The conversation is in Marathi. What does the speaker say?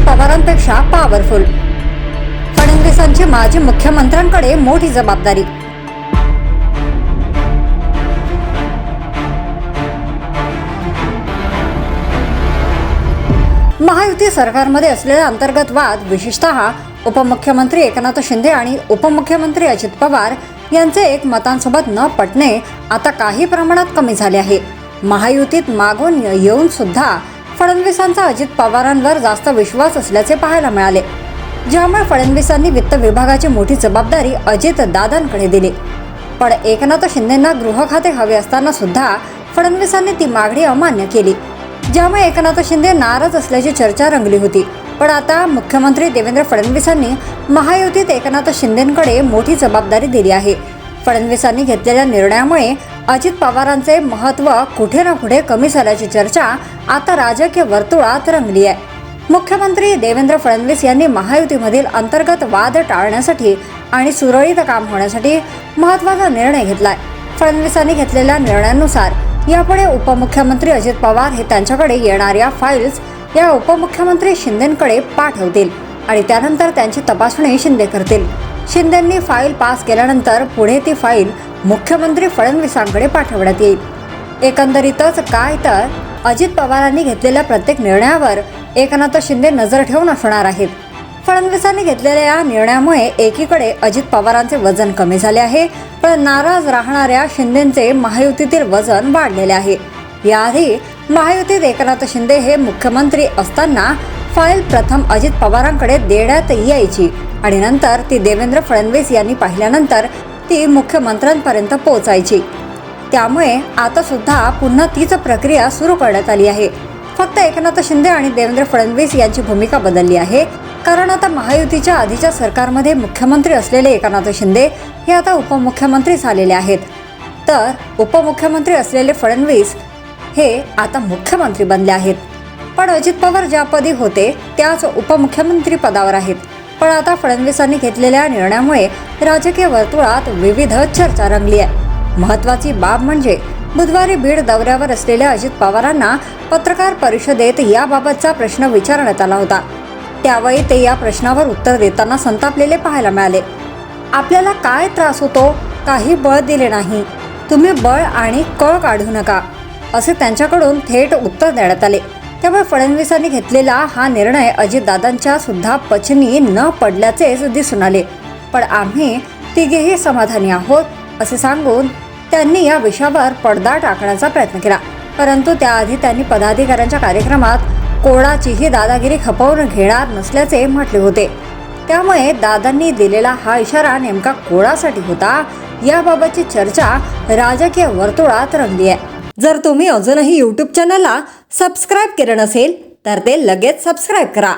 पवारांपेक्षा पॉवरफुल. फडणवीसांची माजी मुख्यमंत्र्यांकडे मोठी जबाबदारी. महायुती सरकारमध्ये असलेले अंतर्गत वाद, विशेषतः उपमुख्यमंत्री एकनाथ शिंदे आणि उपमुख्यमंत्री अजित पवार यांचे एकमतांसोबत न पटणे आता काही प्रमाणात कमी झाले आहे. महायुतीत मागून येऊन सुद्धा फडणवीसांचा अजित पवारांवर जास्त विश्वास असल्याचे पाहायला मिळाले, ज्यामुळे फडणवीसांनी वित्त विभागाची मोठी जबाबदारी अजित दादांकडे दिली. पण एकनाथ शिंदेंना गृह खाते हवे असताना सुद्धा फडणवीसांनी ती मागणी अमान्य केली, ज्यामुळे एकनाथ शिंदे नाराज असल्याची चर्चा रंगली होती. पण आता मुख्यमंत्री देवेंद्र फडणवीसांनी महायुतीत एकनाथ शिंदेंकडे मोठी जबाबदारी दिली आहे. फडणवीसांनी घेतलेल्या निर्णयामुळे अजित पवारांचे महत्त्व कुठे ना कुठे कमी झाल्याची चर्चा आता राजकीय वर्तुळात रंगली आहे. मुख्यमंत्री देवेंद्र फडणवीस यांनी महायुतीमधील अंतर्गत वाद टाळण्यासाठी आणि सुरळीत काम होण्यासाठी महत्त्वाचा निर्णय घेतलाय. फडणवीसांनी घेतलेल्या निर्णयानुसार यापुढे उपमुख्यमंत्री अजित पवार हे त्यांच्याकडे येणाऱ्या फाईल्स या उपमुख्यमंत्री शिंदेंकडे पाठवतील आणि त्यानंतर त्यांची तपासणी शिंदे करतील. शिंदेंनी फाईल पास केल्यानंतर पुढे ती फाईल मुख्यमंत्री फडणवीसांकडे पाठवण्यात येईल. एकंदरीतच काय तर अजित पवारांनी घेतलेल्या प्रत्येक निर्णयावर एकनाथ शिंदे नजर ठेवून असणार आहेत. फडणवीसांनी घेतलेल्या या निर्णयामुळे एकीकडे अजित पवारांचे वजन कमी झाले आहे, पण नाराज राहणाऱ्या शिंदेंचे महायुतीतील वजन वाढलेले आहे. याआधी महायुतीत एकनाथ शिंदे हे मुख्यमंत्री असताना फाईल प्रथम अजित पवारांकडे देण्यात यायची आणि नंतर ती देवेंद्र फडणवीस यांनी पाहिल्यानंतर ती मुख्यमंत्र्यांपर्यंत पोहोचायची. त्यामुळे आता सुद्धा पुन्हा तीच प्रक्रिया सुरू करण्यात आली आहे. फक्त एकनाथ शिंदे आणि देवेंद्र फडणवीस यांची भूमिका बदलली आहे, कारण आता महायुतीच्या आधीच्या सरकारमध्ये मुख्यमंत्री असलेले एकनाथ शिंदे हे आता उपमुख्यमंत्री झालेले आहेत, तर उपमुख्यमंत्री असलेले फडणवीस हे आता मुख्यमंत्री बनले आहेत. पण अजित पवार ज्या पदी होते त्याच उपमुख्यमंत्री पदावर आहेत. पण आता फडणवीसांनी घेतलेल्या निर्णयामुळे राजकीय वर्तुळात विविध चर्चा रंगली आहे. महत्त्वाची बाब म्हणजे बुधवारी बीड दौऱ्यावर असलेल्या अजित पवारांना पत्रकार परिषदेत याबाबतचा प्रश्न विचारण्यात आला होता. त्यावेळी ते या प्रश्नावर उत्तर देताना संतापलेले पाहायला मिळाले. आपल्याला काय त्रास होतो? काही बळ दिले नाही, तुम्ही बळ आणि कळ काढू नका, असे त्यांच्याकडून थेट उत्तर देण्यात आले. त्यामुळे फडणवीसांनी घेतलेला हा निर्णय अजितदादांच्या सुद्धा पचनी न पडल्याचेच दिसून आले. पण आम्ही तिघेही समाधानी आहोत असे सांगून त्यांनी या विषयावर पडदा टाकण्याचा प्रयत्न केला. परंतु त्याआधी त्यांनी पदाधिकाऱ्यांच्या कार्यक्रमात कोणाचीही दादागिरी खपवून घेणार नसल्याचे म्हटले होते. त्यामुळे दादांनी दिलेला हा इशारा नेमका कोणासाठी होता याबाबतची चर्चा राजकीय वर्तुळात रंगली आहे. जर तुम्ही अजूनही YouTube चॅनलला सबस्क्राईब केले नसेल तर ते लगेच सबस्क्राईब करा.